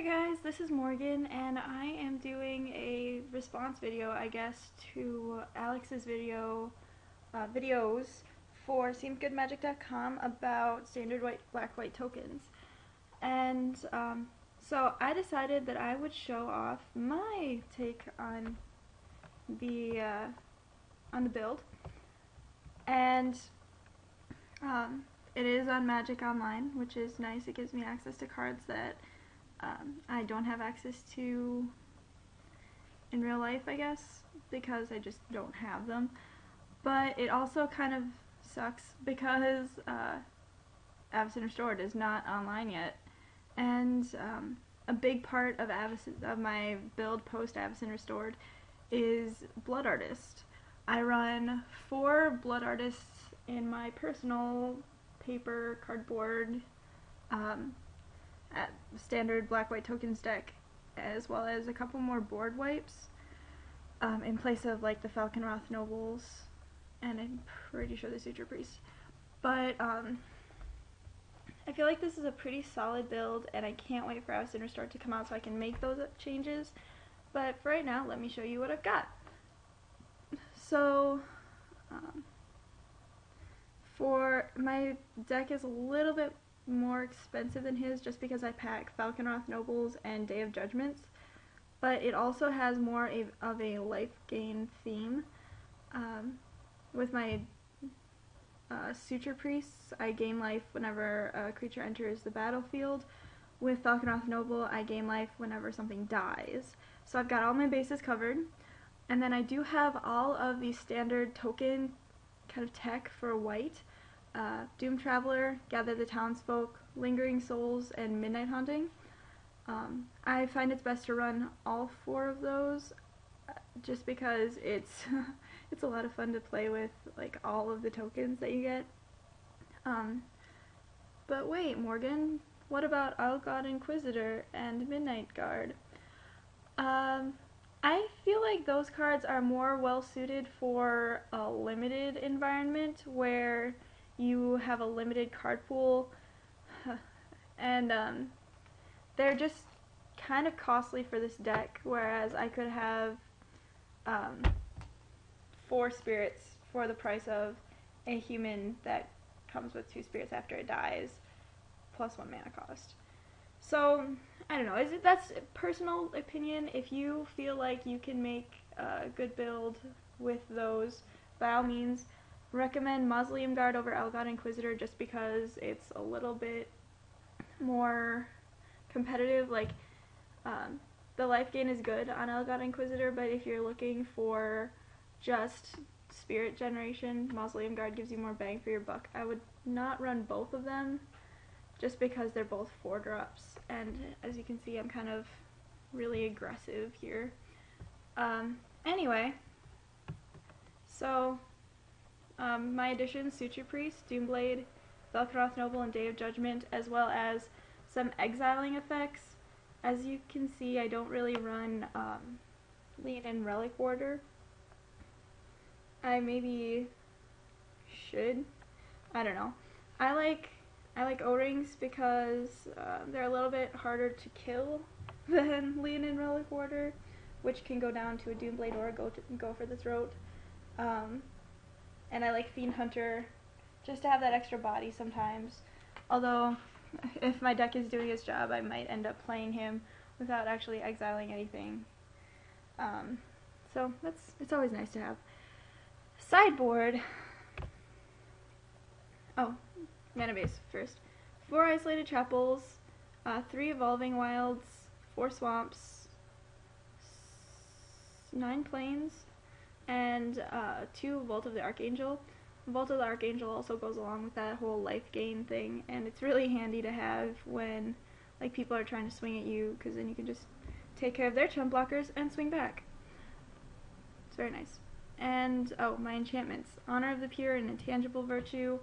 Hey guys, this is Morgan, and I am doing a response video, I guess, to Alex's videos for SeemsGoodMagic.com about standard black-white tokens. And so I decided that I would show off my take on the build, and it is on Magic Online, which is nice. It gives me access to cards that I don't have access to in real life, I guess, because I just don't have them. But it also kind of sucks because Avacyn Restored is not online yet, and a big part of my build post Avacyn Restored is Blood Artist. I run 4 Blood Artists in my personal paper cardboard standard black-white tokens deck, as well as a couple more board wipes in place of like the Falconroth Nobles, and I'm pretty sure the Suture Priest. But I feel like this is a pretty solid build, and I can't wait for Avacyn Restored to come out so I can make those changes. But for right now, let me show you what I've got. So for my deck is a little bit more expensive than his just because I pack Falconroth Nobles and Day of Judgments, but it also has more of a life gain theme. With my Suture Priests, I gain life whenever a creature enters the battlefield. With Falconroth Noble, I gain life whenever something dies. So I've got all my bases covered, and then I do have all of the standard token kind of tech for white. Doom Traveler, Gather the Townsfolk, Lingering Souls, and Midnight Haunting. I find it's best to run all 4 of those just because it's it's a lot of fun to play with, like, all of the tokens that you get. But wait, Morgan, what about Algod Inquisitor and Midnight Guard? I feel like those cards are more well suited for a limited environment where you have a limited card pool, and they're just kind of costly for this deck, whereas I could have 4 spirits for the price of a human that comes with 2 spirits after it dies, plus 1 mana cost. So, I don't know, that's a personal opinion. If you feel like you can make a good build with those, by all means, recommend Mausoleum Guard over Algod Inquisitor just because it's a little bit more competitive. Like, the life gain is good on Algod Inquisitor, but if you're looking for just spirit generation, Mausoleum Guard gives you more bang for your buck. I would not run both of them just because they're both 4 drops, and as you can see, I'm kind of really aggressive here. Anyway, so my additions: Suture Priest, Doomblade, Falconroth Noble, and Day of Judgment, as well as some exiling effects. As you can see, I don't really run Lean and Relic Warder. I maybe should. I don't know. I like O-Rings because they're a little bit harder to kill than Lean and Relic Warder, which can go down to a Doomblade or go for the throat. And I like Fiend Hunter just to have that extra body sometimes. Although, if my deck is doing its job, I might end up playing him without actually exiling anything. So it's always nice to have. Sideboard. Oh, mana base first. 4 Isolated Chapels, 3 Evolving Wilds, 4 Swamps, 9 Plains, and 2 Vault of the Archangel. Vault of the Archangel also goes along with that whole life gain thing, and it's really handy to have when, like, people are trying to swing at you, because then you can just take care of their chump blockers and swing back. It's very nice. And, oh, my enchantments. Honor of the Pure and Intangible Virtue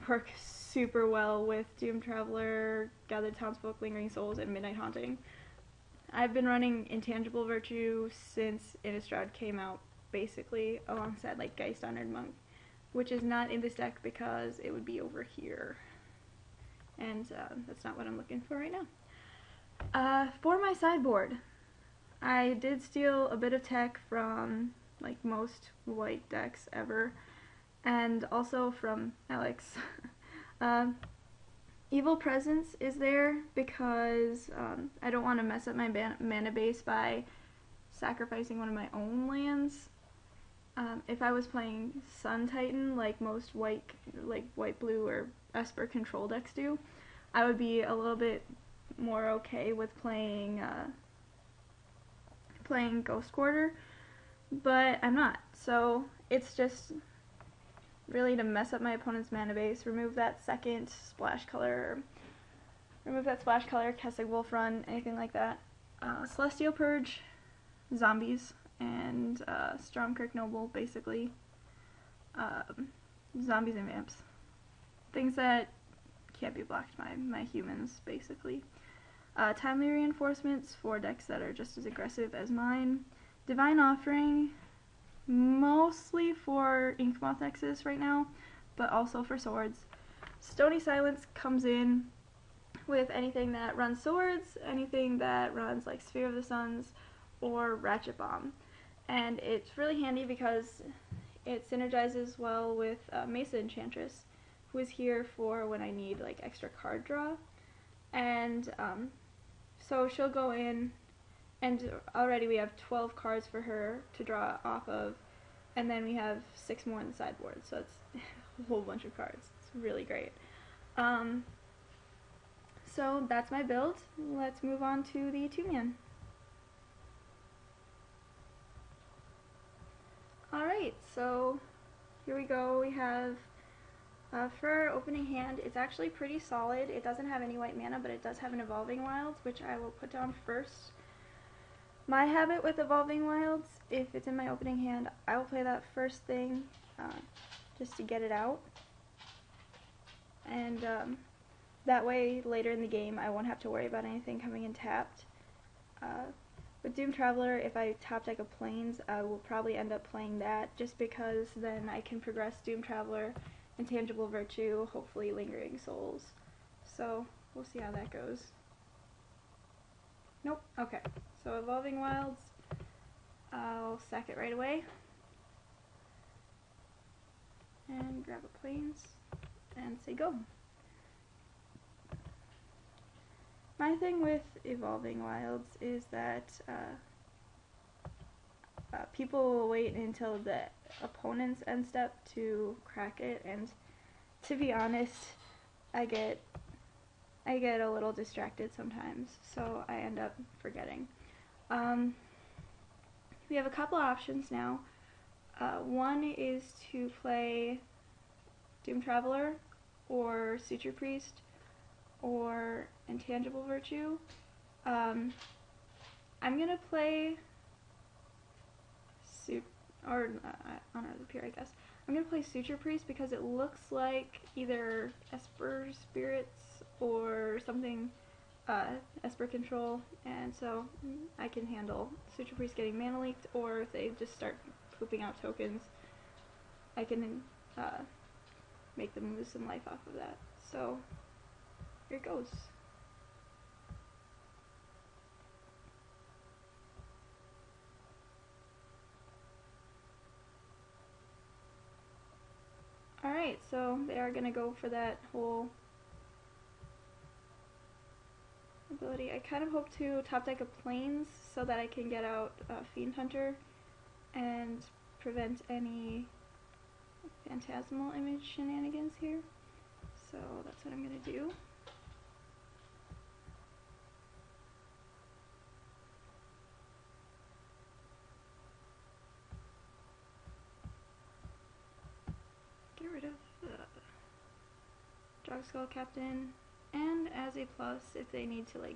work super well with Doom Traveler, Gather the Townsfolk, Lingering Souls, and Midnight Haunting. I've been running Intangible Virtue since Innistrad came out, basically, alongside, like, Geist Honored Monk, which is not in this deck because it would be over here, and that's not what I'm looking for right now. For my sideboard, I did steal a bit of tech from like most white decks ever, and also from Alex. Evil Presence is there because I don't want to mess up my mana base by sacrificing one of my own lands. If I was playing Sun Titan like most white blue or Esper control decks do, I would be a little bit more okay with playing Ghost Quarter, but I'm not. So it's just really to mess up my opponent's mana base, remove that second splash color, cast a Wolf Run, anything like that. Celestial Purge, zombies, and Stormkirk Noble, basically. Zombies and vamps. Things that can't be blocked by my humans, basically. Timely Reinforcements for decks that are just as aggressive as mine. Divine Offering, mostly for Inkmoth X's right now, but also for swords. Stony Silence comes in with anything that runs swords, anything that runs like Sphere of the Suns, or Ratchet Bomb. And it's really handy because it synergizes well with Mesa Enchantress, who is here for when I need like extra card draw. And so she'll go in, and already we have 12 cards for her to draw off of, and then we have 6 more on the sideboard, so it's a whole bunch of cards. It's really great. So that's my build. Let's move on to the 2-man. Alright, so here we go. We have, for our opening hand, it's actually pretty solid. It doesn't have any white mana, but it does have an Evolving Wilds, which I will put down first. My habit with Evolving Wilds, if it's in my opening hand, I will play that first thing, just to get it out. And that way, later in the game, I won't have to worry about anything coming in tapped. With Doom Traveler, if I top deck a Plains, I will probably end up playing that, just because then I can progress Doom Traveler, Intangible Virtue, hopefully Lingering Souls. So, we'll see how that goes. Nope, okay. So Evolving Wilds, I'll sack it right away. And grab a Plains, and say go. My thing with Evolving Wilds is that people will wait until the opponent's end step to crack it, and to be honest, I get a little distracted sometimes, so I end up forgetting. We have a couple options now. One is to play Doom Traveler, or Suture Priest, or Intangible Virtue. I'm gonna play Honor of the Pure, I guess. I'm gonna play Suture Priest because it looks like either Esper Spirits or something, Esper Control, and so I can handle Suture Priest getting mana leaked, or if they just start pooping out tokens, I can make them lose some life off of that. So here it goes. Alright, so they are going to go for that whole ability. I kind of hope to top deck a Plains so that I can get out Fiend Hunter and prevent any Phantasmal Image shenanigans here. So that's what I'm going to do. Get rid of Jogskull Captain, and as a plus, if they need to like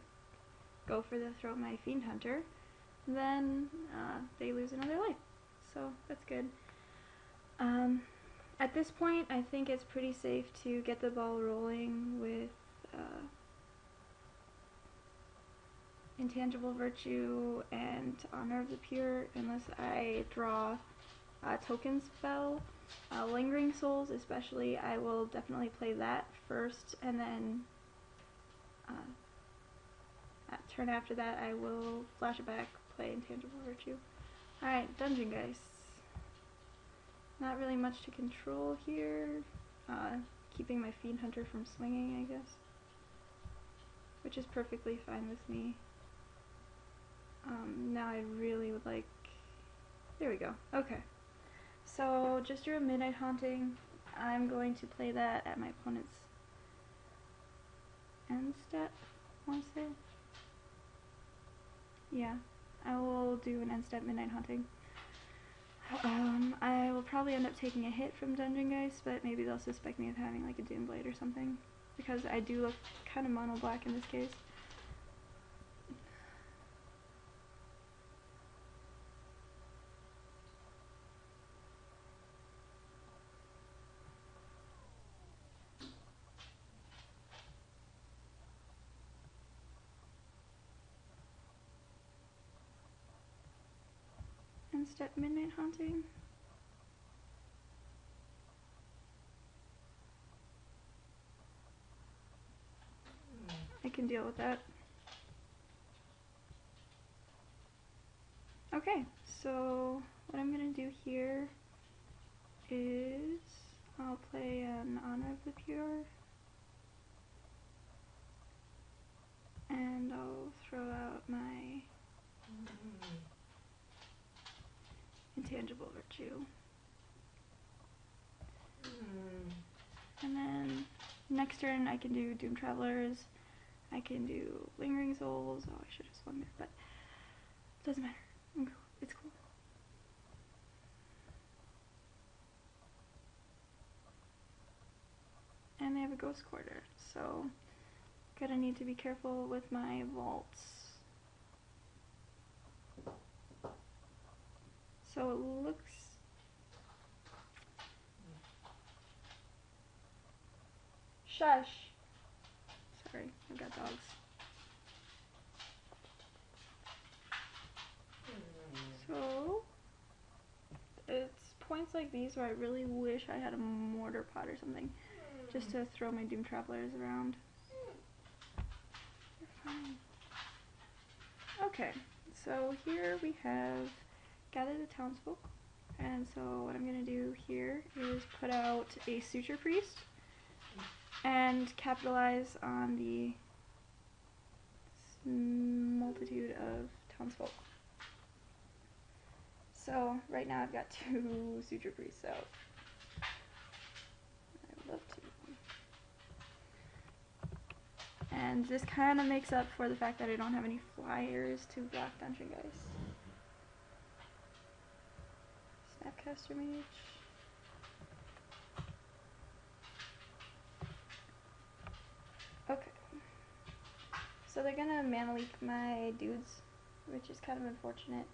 go for the throw my Fiend Hunter, then they lose another life. So that's good. At this point, I think it's pretty safe to get the ball rolling with Intangible Virtue and Honor of the Pure, unless I draw a token spell. Lingering Souls especially, I will definitely play that first, and then at turn after that, I will flash it back, play Intangible Virtue. Alright, Dungeon Geist. Not really much to control here. Keeping my Fiend Hunter from swinging, I guess. Which is perfectly fine with me. Now I really would like... There we go. Okay. So, just drew a Midnight Haunting. I'm going to play that at my opponent's end step, I want to say. Yeah, I will do an end step Midnight Haunting. I will probably end up taking a hit from Dungeon Geist, but maybe they'll suspect me of having like a Doomblade or something, because I do look kind of mono black in this case. End step Midnight Haunting. I can deal with that. Okay, so what I'm gonna do here is I'll play an Honor of the Pure, and I'll throw out my Intangible Virtue. And then next turn I can do Doom Travelers, I can do Lingering Souls. Oh, I should have swung there, but doesn't matter. It's cool. And they have a Ghost Quarter, so gonna need to be careful with my vaults. So it looks... Shush! Sorry, I've got dogs. So, it's points like these where I really wish I had a Mortar Pot or something, just to throw my Doom Travelers around. You're fine. Okay, so here we have Gather the Townsfolk, and so what I'm going to do here is put out a Suture Priest, and capitalize on the multitude of townsfolk. So right now I've got 2 Suture Priests out. I would love to. And this kind of makes up for the fact that I don't have any flyers to block Dungeon Geist. Snapcaster Mage. Okay. So they're gonna mana leak my dudes, which is kind of unfortunate.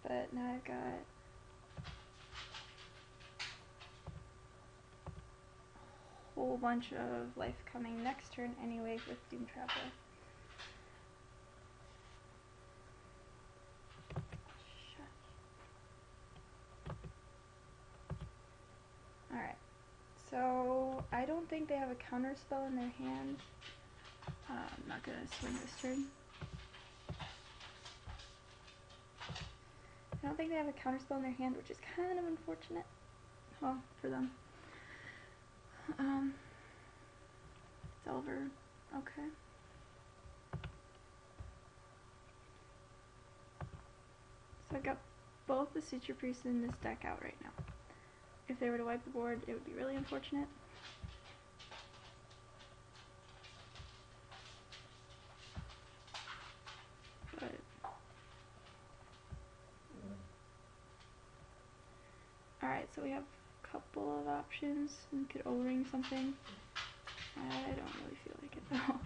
But now I've got a whole bunch of life coming next turn anyway with Doom Traveler. Alright, so I don't think they have a counter spell in their hand. I'm not gonna swing this turn. I don't think they have a counter spell in their hand, which is kind of unfortunate. Well, for them. Delver. Okay. So I've got both the Suture Priests in this deck out right now. If they were to wipe the board, it would be really unfortunate. But alright, so we have a couple of options. We could O-ring something. I don't really feel like it though.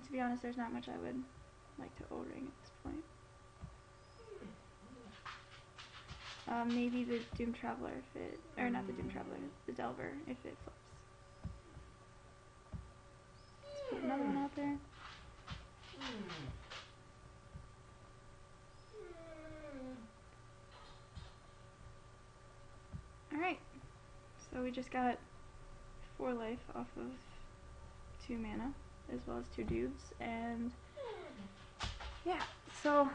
To be honest, there's not much I would like to O-ring at this point. Maybe the Doom Traveler if it, or not the Doom Traveler, the Delver if it flips. Let's put another one out there. Alright, so we just got 4 life off of 2 mana. as well as 2 dudes, and yeah, so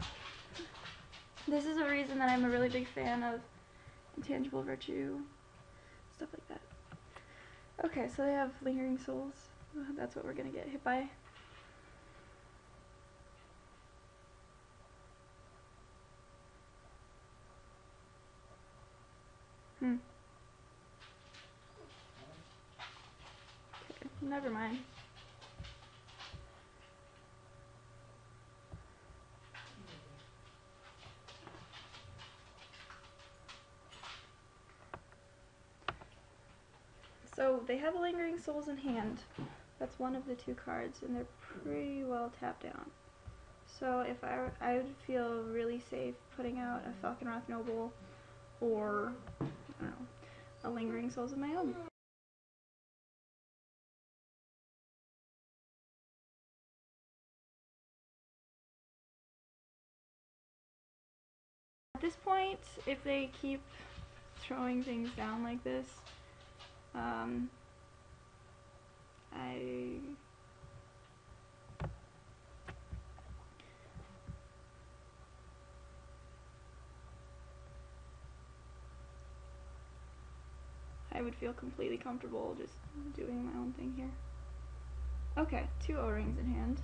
this is a reason that I'm a really big fan of intangible virtue, stuff like that. Okay, so they have lingering souls. That's what we're gonna get hit by. Okay, never mind. So they have lingering souls in hand. That's one of the 2 cards, and they're pretty well tapped down. So if I would feel really safe putting out a Falconroth Noble or, I don't know, a Lingering Souls of my own. At this point, if they keep throwing things down like this, I would feel completely comfortable just doing my own thing here. Okay, 2 O-rings in hand.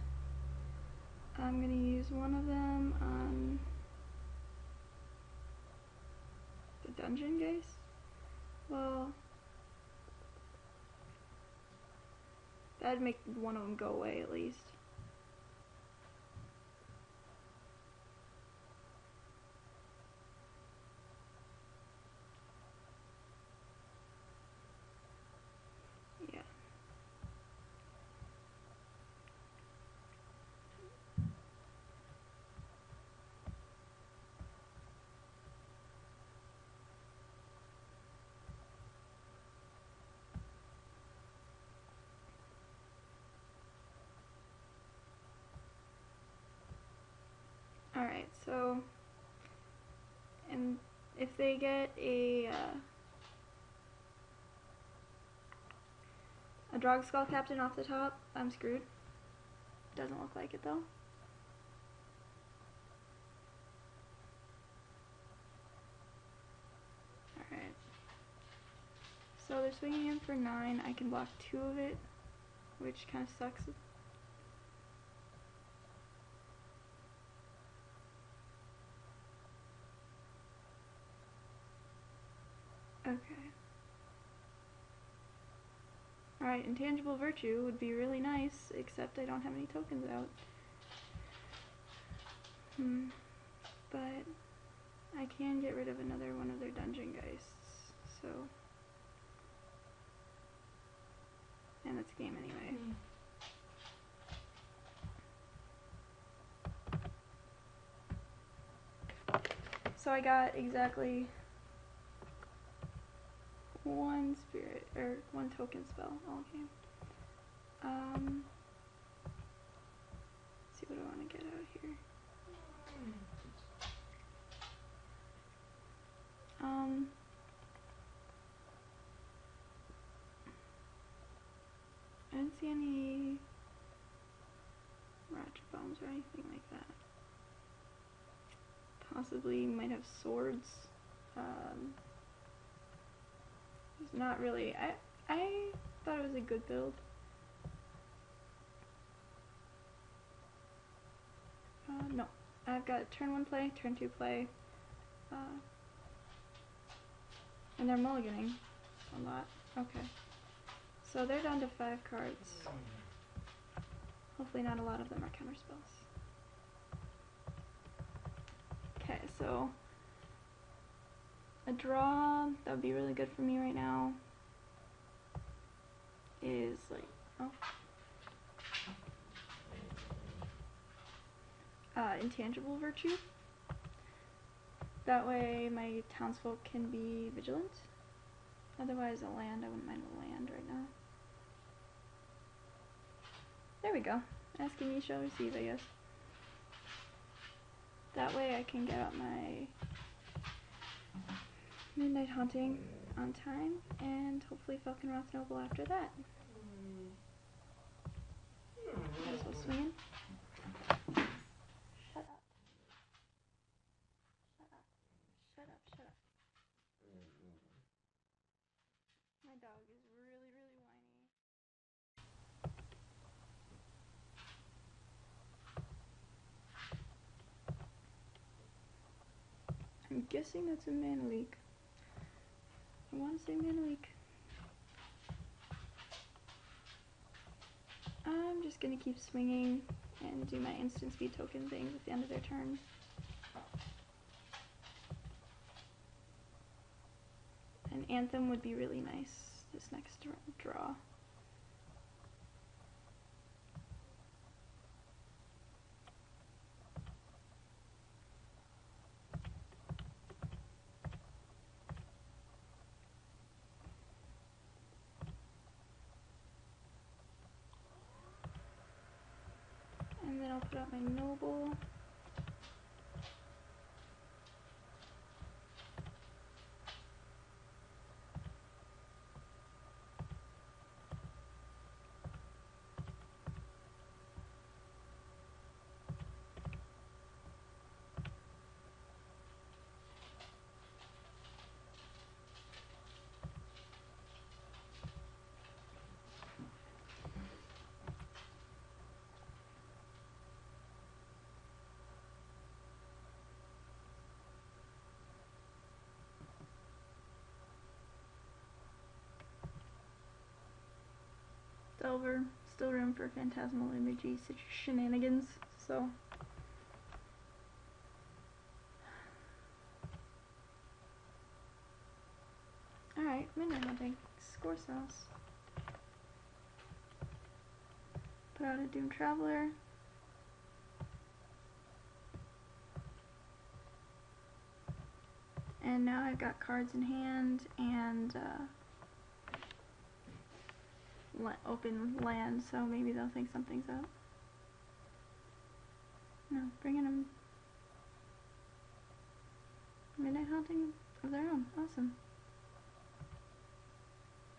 I'm gonna use one of them on the dungeon guys. Well, that'd make one of them go away at least. Yeah. Alright, so, and if they get a Drog Skull Captain off the top, I'm screwed. Doesn't look like it though. Alright. So they're swinging in for 9. I can block 2 of it, which kind of sucks. Okay. Alright, Intangible Virtue would be really nice, except I don't have any tokens out. But I can get rid of another one of their Dungeon Geists, so... And it's a game anyway. So I got exactly 1 spirit, or 1 token spell all game. Let's see what I want to get out here. I didn't see any ratchet bombs or anything like that. Possibly might have swords. It's not really. I thought it was a good build. No. I've got turn 1 play, turn 2 play. And they're mulliganing a lot. Okay. So they're down to 5 cards. Hopefully not a lot of them are counterspells. Okay, so a draw that would be really good for me right now is like, Intangible Virtue. That way my townsfolk can be vigilant. Otherwise a land, I wouldn't mind a land right now. There we go. Asking me shall receive, I guess. That way I can get out my Midnight Haunting on time, and hopefully Falconroth Noble after that. guessing that's a mana leak. I want to say mana leak. I'm just gonna keep swinging and do my instant speed token things at the end of their turn. An Anthem would be really nice this next draw. And then I'll put out my Noble. Delver, still room for phantasmal imagery shenanigans, so. Alright, midnight hunting. Score cells. Put out a Doom Traveler. And now I've got cards in hand and open land, so maybe they'll think something's up. No, bringing them midnight hunting of their own. Awesome.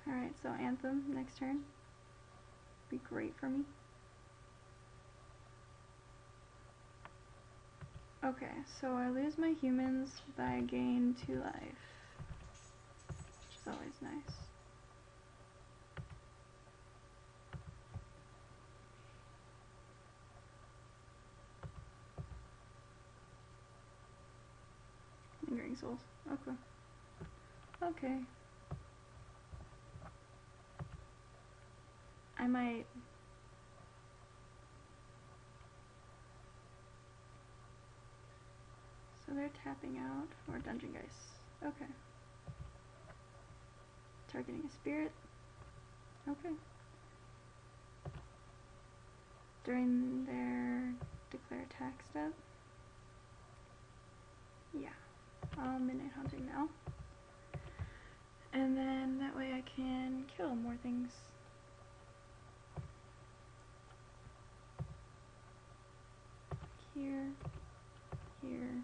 Alright, so Anthem next turn. Be great for me. Okay, so I lose my humans, but I gain 2 life, which is always nice. Lingering Souls. Okay. Okay. I might. So they're tapping out, or Dungeon Geist. Okay. Targeting a spirit. Okay. During their declare attack step. Yeah. Midnight hunting now. And then that way I can kill more things. Here, here,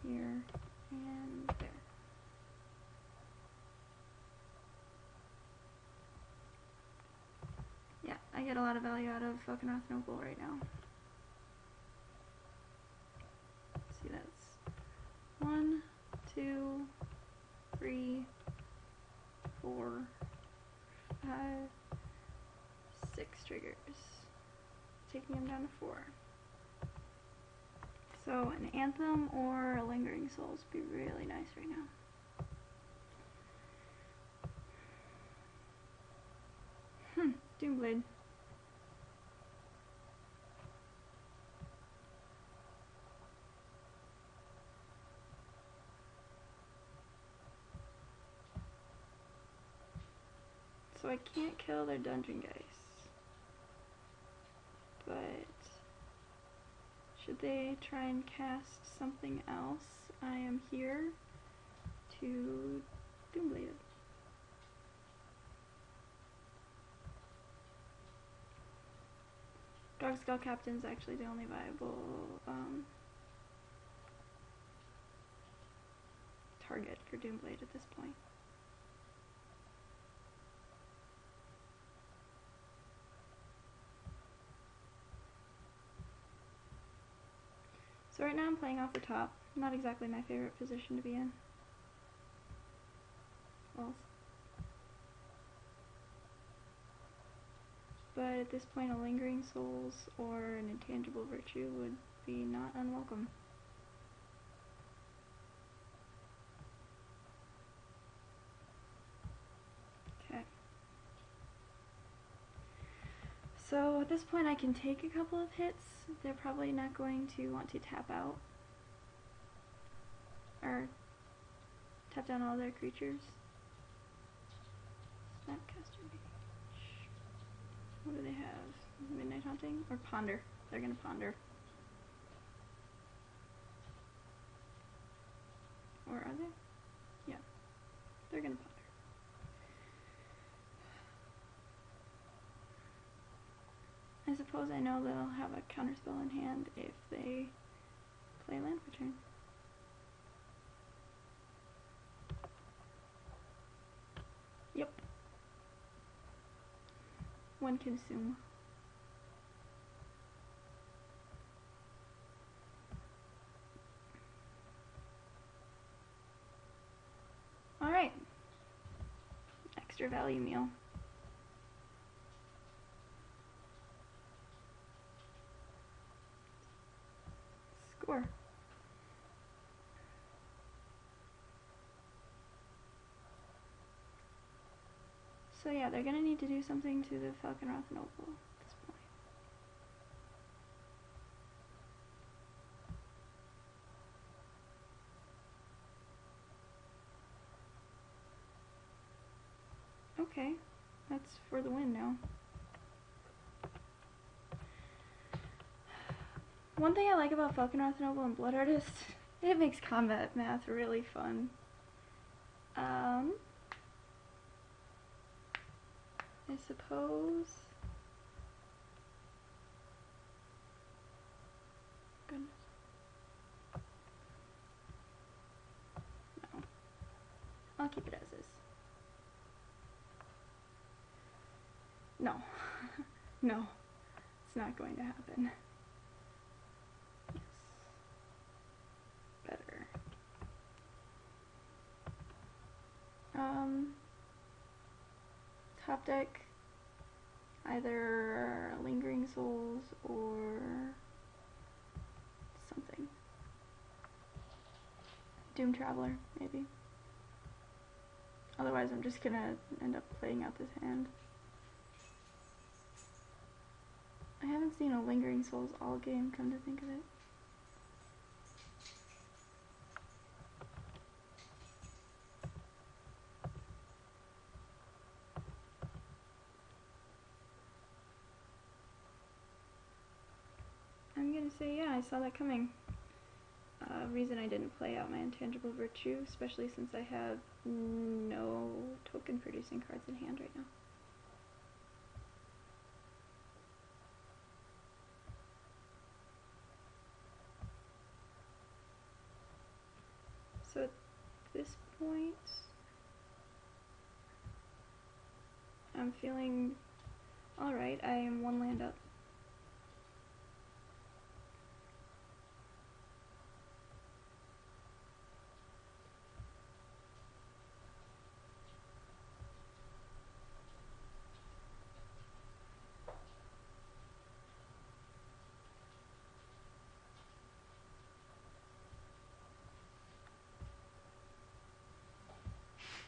here, and there. Yeah, I get a lot of value out of Falconoth Noble right now. Let's see, that's 1, 2, 3, 4, 5, 6 triggers. Taking them down to 4. So an Anthem or a Lingering Souls would be really nice right now. Doomblade. So I can't kill their Dungeon Geist. But should they try and cast something else, I am here to Doomblade it. Dog Skull Captain's actually the only viable target for Doomblade at this point. So right now I'm playing off the top. Not exactly my favorite position to be in. Well, but at this point a Lingering Souls or an Intangible Virtue would be not unwelcome. So at this point I can take a couple of hits. They're probably not going to want to tap out. Or tap down all their creatures. Snapcaster Mage. What do they have? Midnight Haunting? Or Ponder? They're gonna Ponder. Or are they? Yeah. They're gonna Ponder. I suppose I know they'll have a counterspell in hand if they play land return. Yep. One consume. Alright. Extra value meal. Score. So yeah, they're gonna need to do something to the Falconroth Noble at this point. Okay, that's for the win now. One thing I like about Falconroth Noble and Blood Artist, it makes combat math really fun. I suppose. Goodness. No. I'll keep it as is. No. No. It's not going to happen. Yes. Better. Top deck. Either Lingering Souls or something. Doom Traveler, maybe. Otherwise I'm just gonna end up playing out this hand. I haven't seen a Lingering Souls all game, come to think of it. I'm gonna say, yeah, I saw that coming. Reason I didn't play out my Intangible Virtue, especially since I have no token producing cards in hand right now. So at this point, I'm feeling alright. I am one land up.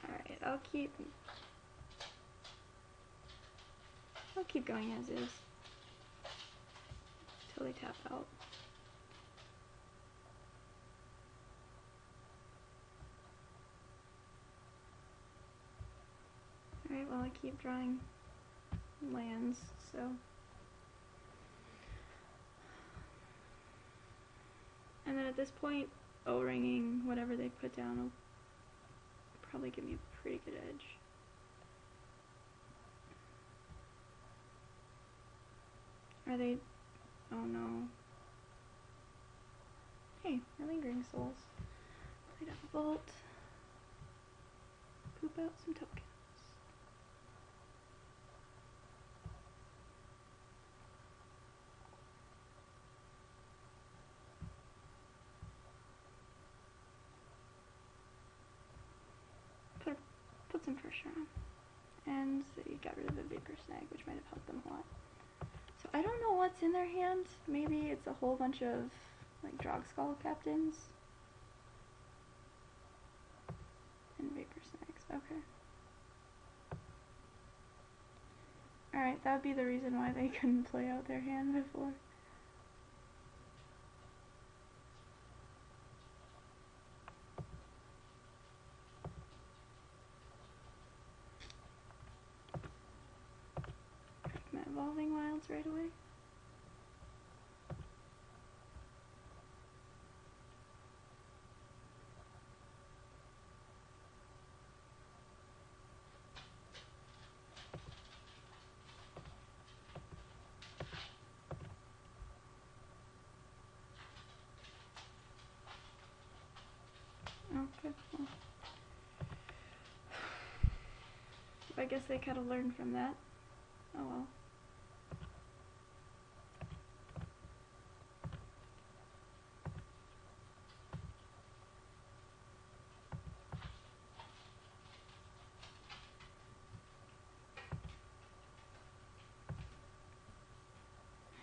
Alright, I'll keep going as is till they tap out. Alright, well I keep drawing lands, so and then at this point, O-ringing whatever they put down will probably give me a pretty good edge. Are they? Oh no. Hey, my Lingering Souls. Played out a Vault. Poop out some tokens. Put some pressure on. And they got rid of the Vapor Snag, which might have helped them a lot. So I don't know what's in their hand. Maybe it's a whole bunch of like Drogskull Captains. And Vapor Snags, okay. Alright, that would be the reason why they couldn't play out their hand before. My evolving wilds right away. Okay, well. I guess they kind of learned from that. Oh well.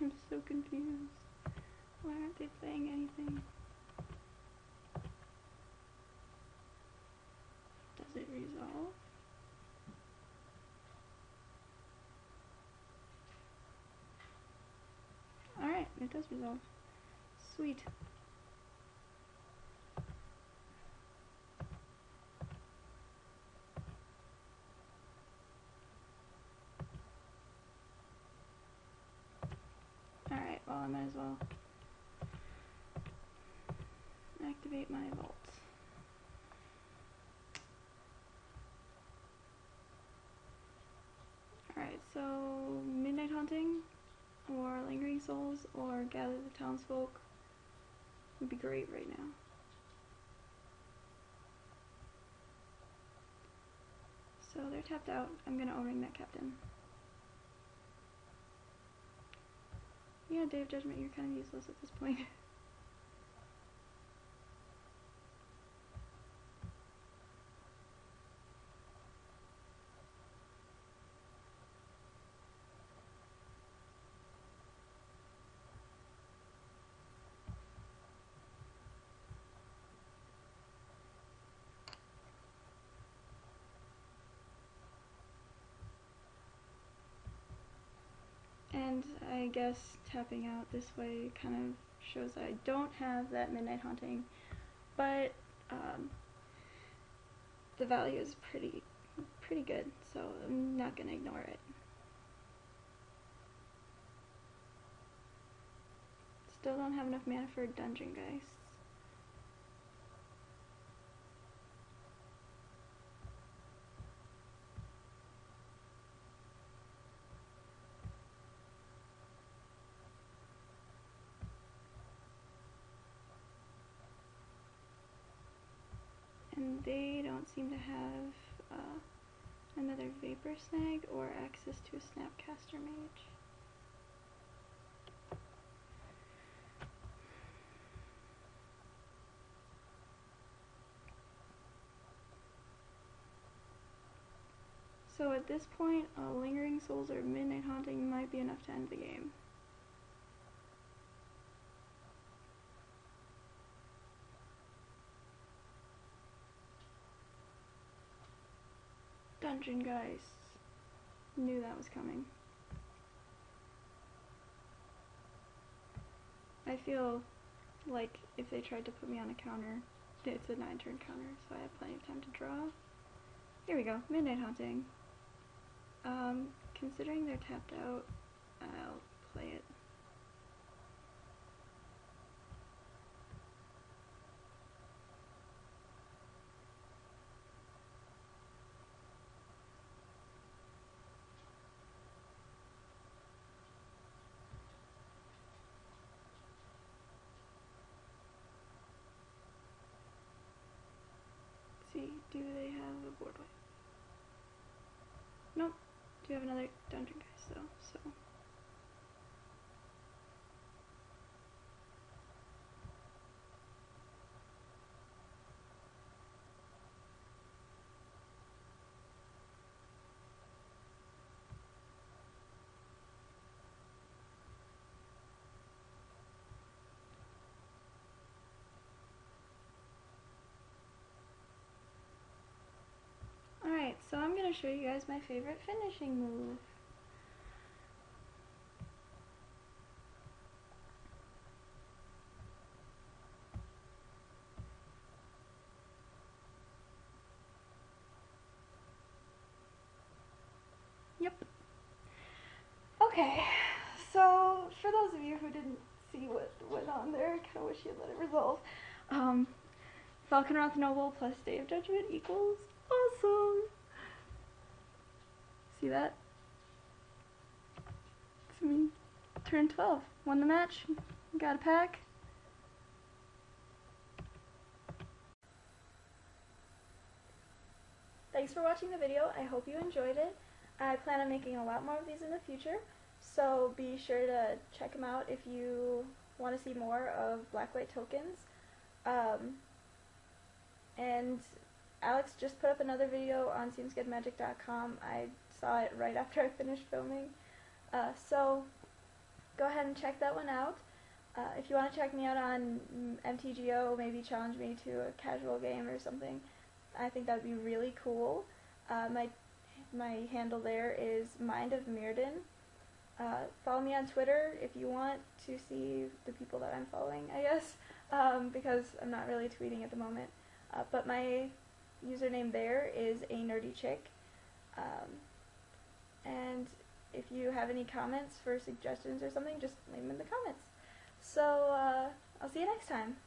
I'm so confused. Why aren't they playing anything? Does it resolve? Alright, it does resolve. Sweet. Alright, well I might as well activate my vault. Alright, so Midnight Haunting, or Lingering Souls, or Gather the Townsfolk would be great right now. So they're tapped out. I'm gonna O-ring that captain. Yeah, Day of Judgment, you're kind of useless at this point. And I guess tapping out this way kind of shows that I don't have that Midnight Haunting, but the value is pretty good, so I'm not gonna ignore it. Still don't have enough mana for Dungeon Geists. And they don't seem to have another Vapor Snag or access to a Snapcaster Mage. So at this point, Lingering Souls or Midnight Haunting might be enough to end the game. Dungeon Geists. Knew that was coming. I feel like if they tried to put me on a counter, it's a 9-turn counter, so I have plenty of time to draw. Here we go, Midnight Haunting. Considering they're tapped out, I'll play it. Let's see, do they have a board wipe? Nope. Do have another Dungeon Geist though, so. Alright, so I'm gonna show you guys my favorite finishing move. Okay, so for those of you who didn't see what went on there, I kind of wish you had let it resolve. Falconroth Noble plus Day of Judgment equals awesome. See that? It's me. Turn 12. Won the match. Got a pack. Thanks for watching the video. I hope you enjoyed it. I plan on making a lot more of these in the future, so be sure to check them out if you want to see more of black-white tokens. And Alex just put up another video on seemsgoodmagic.com. I saw it right after I finished filming. So go ahead and check that one out. If you want to check me out on MTGO, maybe challenge me to a casual game or something, I think that would be really cool. My handle there is MindofMyrddin. Follow me on Twitter if you want to see the people that I'm following, I guess, because I'm not really tweeting at the moment. But my username there is a nerdy chick. And if you have any comments for suggestions or something, just leave them in the comments. So, I'll see you next time.